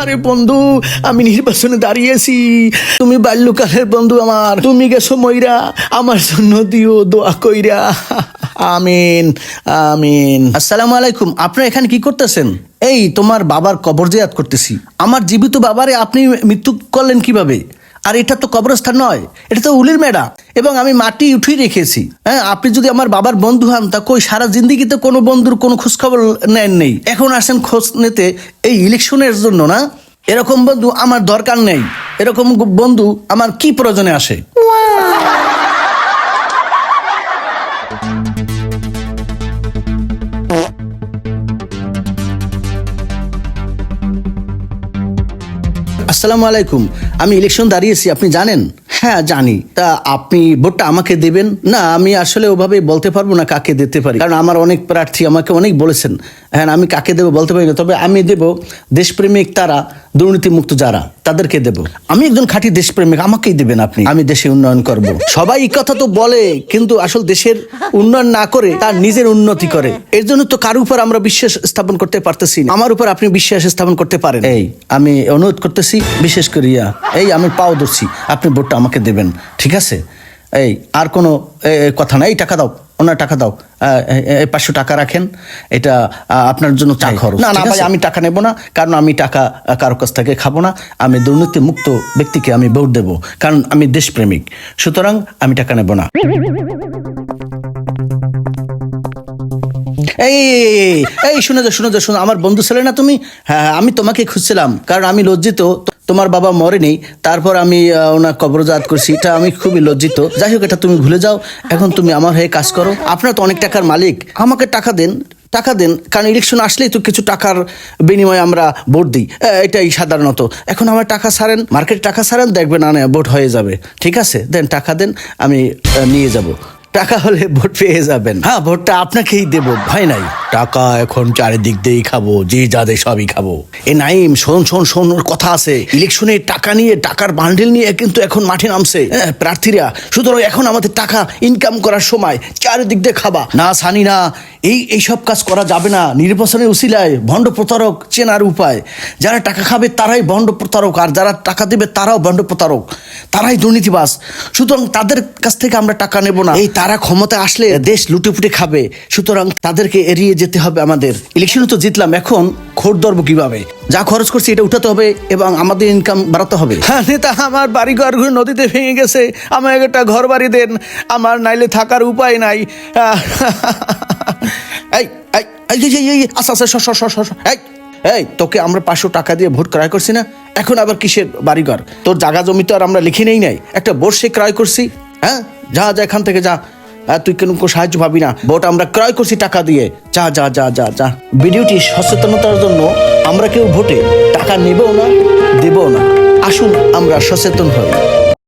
আরে বন্ধু, আমি নির্বাচনে দাঁড়িয়েছি, তুমি বাল্যকালের বন্ধু আমার, তুমি গেছো মইরা, আমার জন্য দিও দোয়া কইরা। আমিন আমিন। আসসালামু আলাইকুম। আপনারা এখানে কি করতেছেন? এই তোমার বাবার কবর জিয়ারত করতেছি। আমার জীবিত বাবারে আপনি মৃত্যু করলেন কিভাবে? আর এটা তো কবরস্থান নয়, এটা তো উলির মেডা, এবং আমি মাটি উঠিয়ে রেখেছি। হ্যাঁ, আপনি যদি আমার বাবার বন্ধু হন, তা কই সারা জিন্দিগিতে কোনো বন্ধুর কোনো খোঁজ খবর নেন নেই, এখন আসেন খোঁজ নিতে এই ইলেকশনের জন্য না? এরকম বন্ধু আমার দরকার নেই, এরকম বন্ধু আমার কি প্রয়োজনে আসে? আসসালামু আলাইকুম। আমি ইলেকশন দাঁড়িয়েছি, আপনি জানেন? হ্যাঁ জানি। তা আপনি ভোটটা আমাকে দেবেন? না, আমি আসলে ওভাবে বলতে পারবো না কাকে দিতে পারি, কারণ আমার অনেক প্রার্থী আমাকে অনেক বলেছেন। হ্যাঁ, আমি কাকে দেবো বলতে পারি না, তবে আমি দেব দেশপ্রেমিক তারা, দুর্নীতিমুক্ত যারা, তাদেরকে দেব। আমি একজন খাঁটি দেশপ্রেমিক, আমাকেই দেবেন আপনি। আমি দেশে উন্নয়ন করব। সবাই এই কথা তো বলে, কিন্তু আসল দেশের উন্নয়ন না করে তার নিজের উন্নতি করে। এর জন্য তো কারোর উপর আমরা বিশ্বাস স্থাপন করতে পারতেছি না। আমার উপর আপনি বিশ্বাস স্থাপন করতে পারেন। এই আমি অনুরোধ করতেছি, বিশেষ করিয়া এই আমি পাও ধরছি, আপনি ভোটটা আমাকে দেবেন, ঠিক আছে? এই আর কোনো কথা না। এই টাকা দাও, ওনার টাকা দাও, 500 টাকা রাখেন, এটা আপনার জন্য চা খরচ। না না ভাই, আমি টাকা নেব না, কারণ আমি টাকা কারো কাছ থেকে খাবো না। আমি দুর্নীতি মুক্ত ব্যক্তিকে আমি ভোট দেব, কারণ আমি দেশপ্রেমিক, সুতরাং আমি টাকা নেব না। এই এই শুনে যা, আমার বন্ধু ছেলে না তুমি? হ্যাঁ, আমি তোমাকে খুঁজছিলাম, কারণ আমি লজ্জিত তোমার বাবা মরেনি, তারপর আমি ওনার কবরজাত করছি, এটা আমি খুবই লজ্জিত। যাই হোক, এটা তুমি ভুলে যাও। এখন তুমি আমার হয়ে কাজ করো, আপনার তো অনেক টাকার মালিক, আমাকে টাকা দেন, কারণ ইলেকশন আসলেই তো কিছু টাকার বিনিময়ে আমরা ভোট দিই, এটাই সাধারণত। এখন আমার টাকা ছাড়েন, মার্কেটে টাকা ছাড়েন, দেখবেন না ভোট হয়ে যাবে, ঠিক আছে? টাকা দেন, আমি নিয়ে যাব। টাকা হলে ভোট পেয়ে যাবেন। হ্যাঁ, ভোটটা আপনাকেই দেব, ভয় নাই। টাকা এখন চারিদিক দিয়েই খাবো, যে যাদের সবই খাবো। এ নাইম, শোন, কথা আছে। ইলেকশনে টাকা নিয়ে, টাকার বান্ডেল নিয়ে কিন্তু এখন মাঠে নামছে প্রার্থীরা। সুতরাং এখন আমাদের টাকা ইনকাম করার সময়, চারিদিক দিয়ে খাবা না সানি না, এইসব কাজ করা যাবে না। নির্বাচনের উসিলায় ভণ্ড প্রতারক চেনার উপায়, যারা টাকা খাবে তারাই ভণ্ড প্রতারক, আর যারা টাকা দেবে তারাও ভণ্ড প্রতারক, তারাই দুর্নীতিবাজ। সুতরাং তাদের কাছ থেকে আমরা টাকা নেব না। এই তারা ক্ষমতায় আসলে দেশ লুটেপুটে খাবে, সুতরাং তাদেরকে এড়িয়ে যেতে হবে আমাদের। ইলেকশনে তো জিতলাম, এখন খোর ধরবো কিভাবে? যা খরচ করছি এটা উঠাতে হবে এবং আমাদের ইনকাম বাড়াতে হবে। হ্যাঁ নেতা, আমার বাড়ি ঘর নদীতে ভেঙে গেছে, আমার একটা ঘর বাড়ি দেন, আমার নাইলে থাকার উপায় নাই। এই তোকে আমরা 500 টাকা দিয়ে ভোট ক্রয় করছি না, এখন আবার কিসের বাড়িঘর? তোর জায়গা জমি তো আর আমরা লিখে নেই নাই, একটা বর্ষে ক্রয় করছি। হ্যাঁ, যা এখান থেকে যা, তুই কেন সাহায্য পাবি না, ভোট আমরা ক্রয় করছি টাকা দিয়ে। যা। ভিডিওটি সচেতনতার জন্য, আমরা কেউ ভোটে টাকা নেবও না, দেবও না। আসুন আমরা সচেতন হই।